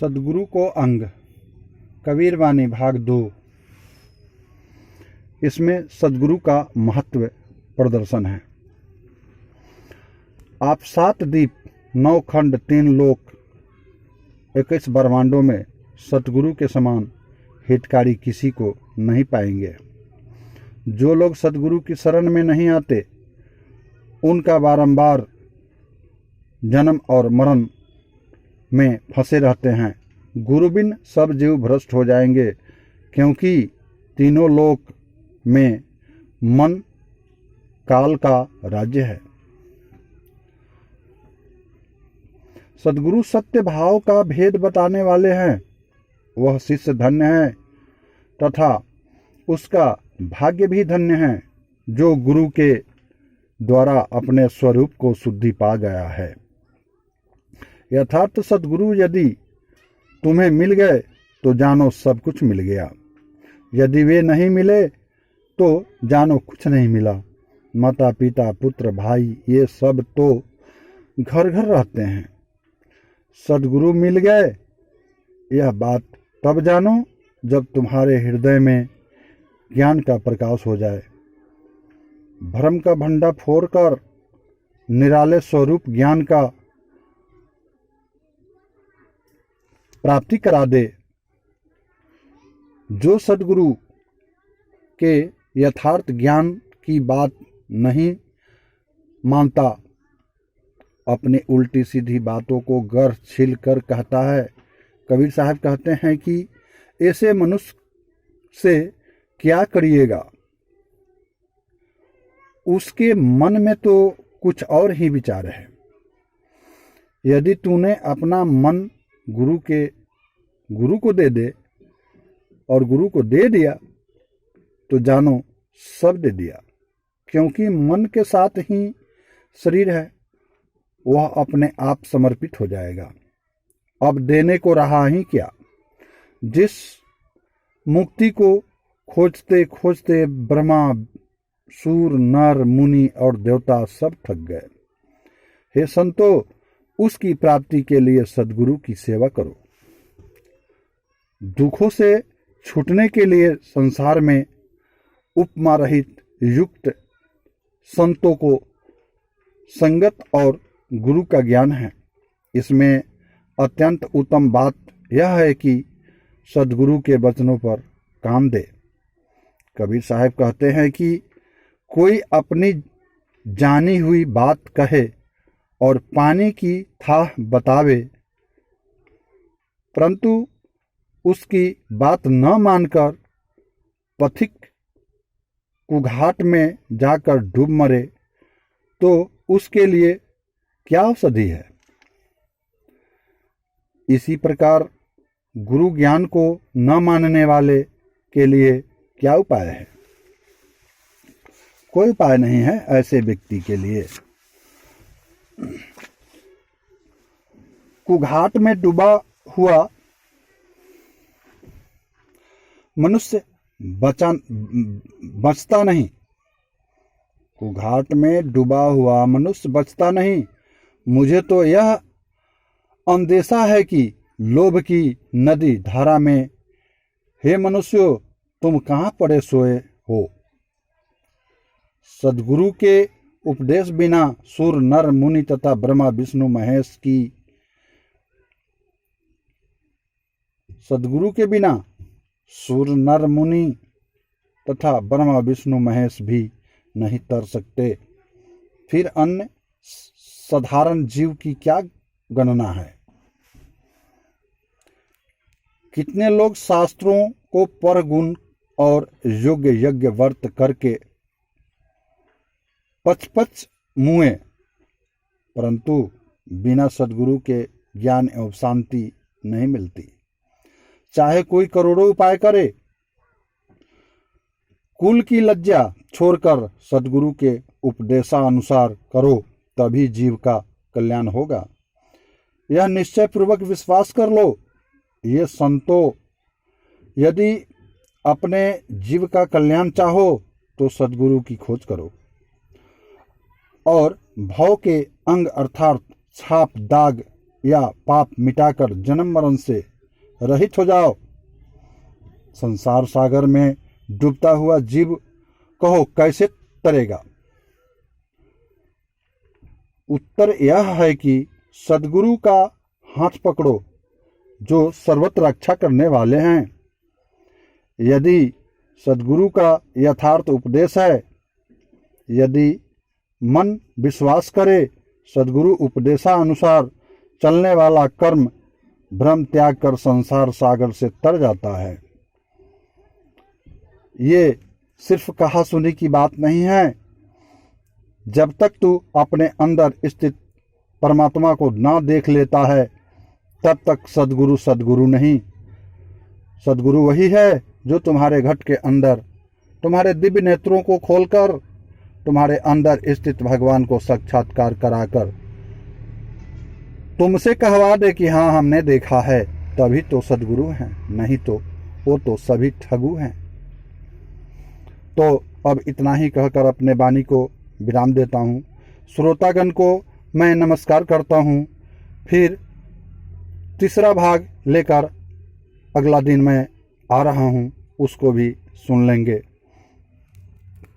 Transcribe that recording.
सद्गुरु को अंग कबीर वाणी भाग 2। इसमें सद्गुरु का महत्व प्रदर्शन है। आप 7 दीप 9 खंड 3 लोक 21 ब्रह्मांडों में सतगुरु के समान हितकारी किसी को नहीं पाएंगे। जो लोग सतगुरु की शरण में नहीं आते उनका बारंबार जन्म और मरण में फंसे रहते हैं। गुरु बिन सब जीव भ्रष्ट हो जाएंगे, क्योंकि तीनों लोक में मन काल का राज्य है। सद्गुरु सत्य भाव का भेद बताने वाले हैं। वह शिष्य धन्य है तथा उसका भाग्य भी धन्य है, जो गुरु के द्वारा अपने स्वरूप को शुद्धि पा गया है। यथार्थ सद्गुरु यदि तुम्हें मिल गए तो जानो सब कुछ मिल गया। यदि वे नहीं मिले तो जानो कुछ नहीं मिला। माता पिता पुत्र भाई ये सब तो घर घर रहते हैं। सद्गुरु मिल गए यह बात तब जानो जब तुम्हारे हृदय में ज्ञान का प्रकाश हो जाए। भ्रम का भंडा फोड़कर निराले स्वरूप ज्ञान का प्राप्ति करा दे। जो सद्गुरु के यथार्थ ज्ञान की बात नहीं मानता, अपनी उल्टी सीधी बातों को गर छिल कर कहता है। कबीर साहब कहते हैं कि ऐसे मनुष्य से क्या करिएगा, उसके मन में तो कुछ और ही विचार है। यदि तूने अपना मन गुरु को दे दे और गुरु को दे दिया तो जानो सब दे दिया, क्योंकि मन के साथ ही शरीर है, वह अपने आप समर्पित हो जाएगा। अब देने को रहा ही क्या। जिस मुक्ति को खोजते खोजते ब्रह्मा सूर नर मुनि और देवता सब थक गए। हे संतो, उसकी प्राप्ति के लिए सद्गुरु की सेवा करो। दुखों से छूटने के लिए संसार में उपमा रहित युक्त संतों को संगत और गुरु का ज्ञान है। इसमें अत्यंत उत्तम बात यह है कि सद्गुरु के वचनों पर काम दे। कबीर साहब कहते हैं कि कोई अपनी जानी हुई बात कहे और पानी की थाह बतावे, परंतु उसकी बात न मानकर पथिक कुघाट में जाकर डूब मरे तो उसके लिए क्या औषधि है। इसी प्रकार गुरु ज्ञान को न मानने वाले के लिए क्या उपाय है। कोई उपाय नहीं है ऐसे व्यक्ति के लिए। कुघाट में डूबा हुआ मनुष्य बचता नहीं। कुघाट में डूबा हुआ मनुष्य बचता नहीं। मुझे तो यह अंदेशा है कि लोभ की नदी धारा में, हे मनुष्यों, तुम कहाँ पड़े सोए हो। सद्गुरु के उपदेश बिना सूर नर मुनि तथा ब्रह्मा विष्णु महेश की सद्गुरु के बिना सूर नर मुनि तथा ब्रह्मा विष्णु महेश भी नहीं तर सकते। फिर अन्य साधारण जीव की क्या गणना है। कितने लोग शास्त्रों को पर गुण और योग्य यज्ञ व्रत करके पच मुए, परंतु बिना सद्गुरु के ज्ञान एवं शांति नहीं मिलती। चाहे कोई करोड़ों उपाय करे, कुल की लज्जा छोड़कर सद्गुरु के उपदेशानुसार करो, तभी जीव का कल्याण होगा। यह निश्चय पूर्वक विश्वास कर लो। ये संतो, यदि अपने जीव का कल्याण चाहो तो सद्गुरु की खोज करो और भव के अंग अर्थात छाप दाग या पाप मिटाकर जन्म मरण से रहित हो जाओ। संसार सागर में डूबता हुआ जीव कहो कैसे तरेगा? उत्तर यह है कि सद्गुरु का हाथ पकड़ो जो सर्वत्र रक्षा करने वाले हैं। यदि सद्गुरु का यथार्थ उपदेश है, यदि मन विश्वास करे, सद्गुरु उपदेशानुसार चलने वाला कर्म भ्रम त्याग कर संसार सागर से तर जाता है। ये सिर्फ कहा सुनी की बात नहीं है। जब तक तू अपने अंदर स्थित परमात्मा को ना देख लेता है, तब तक सद्गुरु सद्गुरु नहीं। सद्गुरु वही है जो तुम्हारे घट के अंदर तुम्हारे दिव्य नेत्रों को खोलकर तुम्हारे अंदर स्थित भगवान को साक्षात्कार कराकर तुमसे कहवा दे कि हाँ हमने देखा है, तभी तो सद्गुरु हैं, नहीं तो वो तो सभी ठगु हैं। तो अब इतना ही कहकर अपने वाणी को विराम देता हूँ। श्रोतागण को मैं नमस्कार करता हूँ। फिर तीसरा भाग लेकर अगला दिन मैं आ रहा हूँ, उसको भी सुन लेंगे।